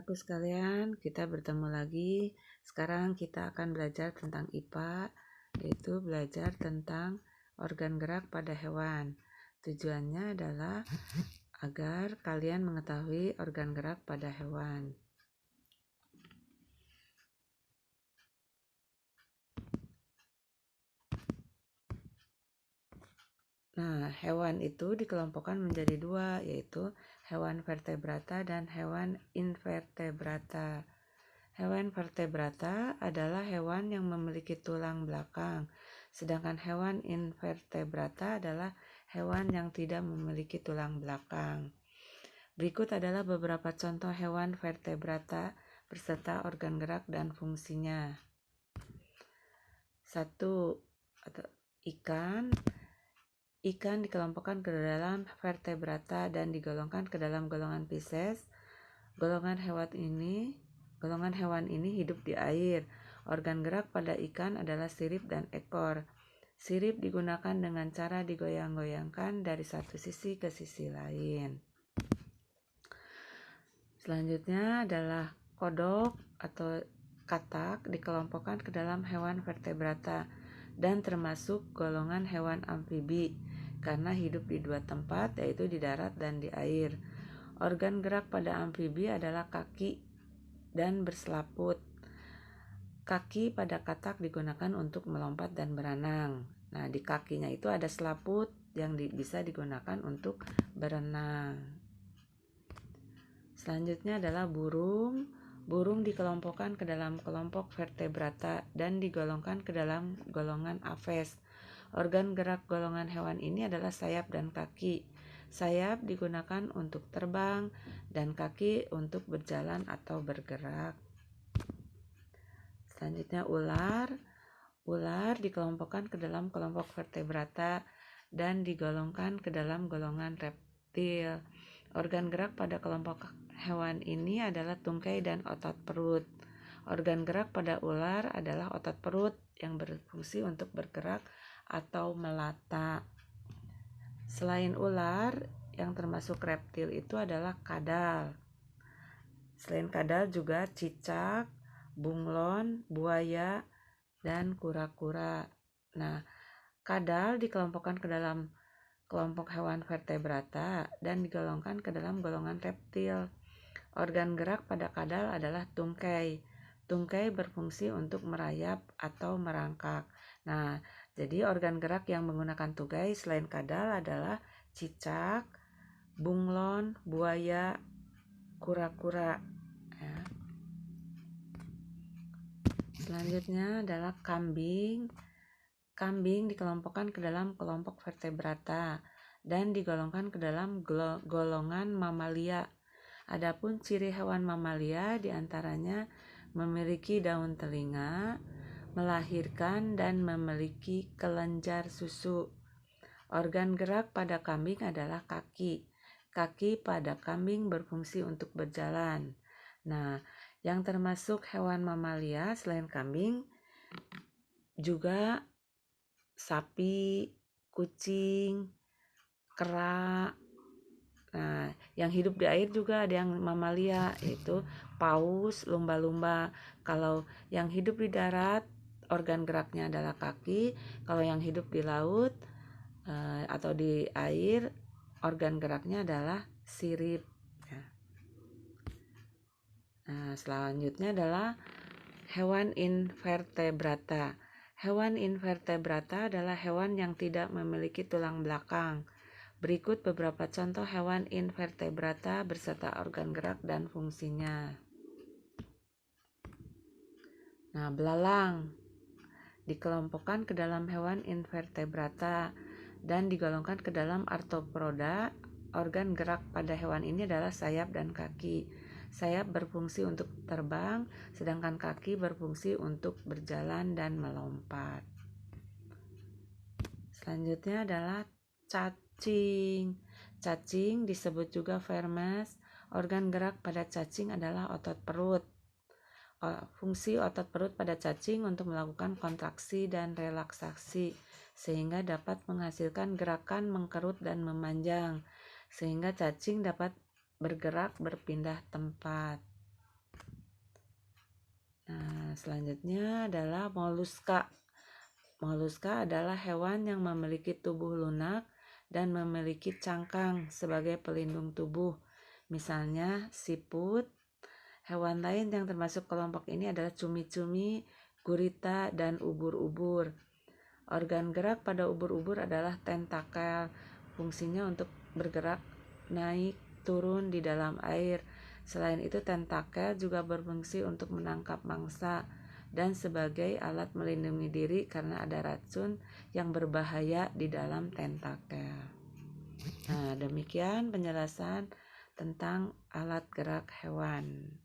Anak-anakku sekalian, kita bertemu lagi. Sekarang kita akan belajar tentang IPA, yaitu belajar tentang organ gerak pada hewan. Tujuannya adalah agar kalian mengetahui organ gerak pada hewan. Nah, hewan itu dikelompokkan menjadi dua, yaitu hewan vertebrata dan hewan invertebrata. Hewan vertebrata adalah hewan yang memiliki tulang belakang, sedangkan hewan invertebrata adalah hewan yang tidak memiliki tulang belakang. Berikut adalah beberapa contoh hewan vertebrata beserta organ gerak dan fungsinya. 1. Ikan. Ikan dikelompokkan ke dalam vertebrata dan digolongkan ke dalam golongan Pisces. Golongan hewan ini hidup di air. Organ gerak pada ikan adalah sirip dan ekor. Sirip digunakan dengan cara digoyang-goyangkan dari satu sisi ke sisi lain. Selanjutnya adalah kodok atau katak dikelompokkan ke dalam hewan vertebrata dan termasuk golongan hewan amfibi karena hidup di dua tempat, yaitu di darat dan di air. Organ gerak pada amfibi adalah kaki dan berselaput. Kaki pada katak digunakan untuk melompat dan berenang. Nah, di kakinya itu ada selaput yang bisa digunakan untuk berenang. Selanjutnya adalah burung. Burung dikelompokkan ke dalam kelompok vertebrata dan digolongkan ke dalam golongan aves. Organ gerak golongan hewan ini adalah sayap dan kaki. Sayap digunakan untuk terbang dan kaki untuk berjalan atau bergerak. Selanjutnya ular. Ular dikelompokkan ke dalam kelompok vertebrata dan digolongkan ke dalam golongan reptil. Organ gerak pada kelompok hewan ini adalah tungkai dan otot perut. Organ gerak pada ular adalah otot perut yang berfungsi untuk bergerak atau melata. Selain ular, yang termasuk reptil itu adalah kadal. Selain kadal juga cicak, bunglon, buaya, dan kura-kura. Nah, kadal dikelompokkan ke dalam kelompok hewan vertebrata dan digolongkan ke dalam golongan reptil. Organ gerak pada kadal adalah tungkai. Tungkai berfungsi untuk merayap atau merangkak. Nah, jadi organ gerak yang menggunakan tungkai selain kadal adalah cicak, bunglon, buaya, kura-kura. Ya. Selanjutnya adalah kambing. Kambing dikelompokkan ke dalam kelompok vertebrata dan digolongkan ke dalam golongan mamalia. Adapun ciri hewan mamalia diantaranya memiliki daun telinga, melahirkan dan memiliki kelenjar susu. Organ gerak pada kambing adalah kaki. Kaki pada kambing berfungsi untuk berjalan. Nah, yang termasuk hewan mamalia selain kambing juga sapi, kucing, kera. Nah, yang hidup di air juga ada yang mamalia, yaitu paus, lumba-lumba. Kalau yang hidup di darat, organ geraknya adalah kaki. Kalau yang hidup di laut atau di air, organ geraknya adalah sirip. Nah, selanjutnya adalah hewan invertebrata. Hewan invertebrata adalah hewan yang tidak memiliki tulang belakang. Berikut beberapa contoh hewan invertebrata beserta organ gerak dan fungsinya. Nah, belalang dikelompokkan ke dalam hewan invertebrata dan digolongkan ke dalam arthropoda. Organ gerak pada hewan ini adalah sayap dan kaki. Sayap berfungsi untuk terbang, sedangkan kaki berfungsi untuk berjalan dan melompat. Selanjutnya adalah cacing. Cacing disebut juga vermes. Organ gerak pada cacing adalah otot perut. Fungsi otot perut pada cacing untuk melakukan kontraksi dan relaksasi sehingga dapat menghasilkan gerakan mengkerut dan memanjang, sehingga cacing dapat bergerak berpindah tempat. Nah, selanjutnya adalah moluska. Moluska adalah hewan yang memiliki tubuh lunak dan memiliki cangkang sebagai pelindung tubuh. Misalnya siput. Hewan lain yang termasuk kelompok ini adalah cumi-cumi, gurita, dan ubur-ubur. Organ gerak pada ubur-ubur adalah tentakel. Fungsinya untuk bergerak naik turun di dalam air. Selain itu, tentakel juga berfungsi untuk menangkap mangsa dan sebagai alat melindungi diri karena ada racun yang berbahaya di dalam tentakel. Nah, demikian penjelasan tentang alat gerak hewan.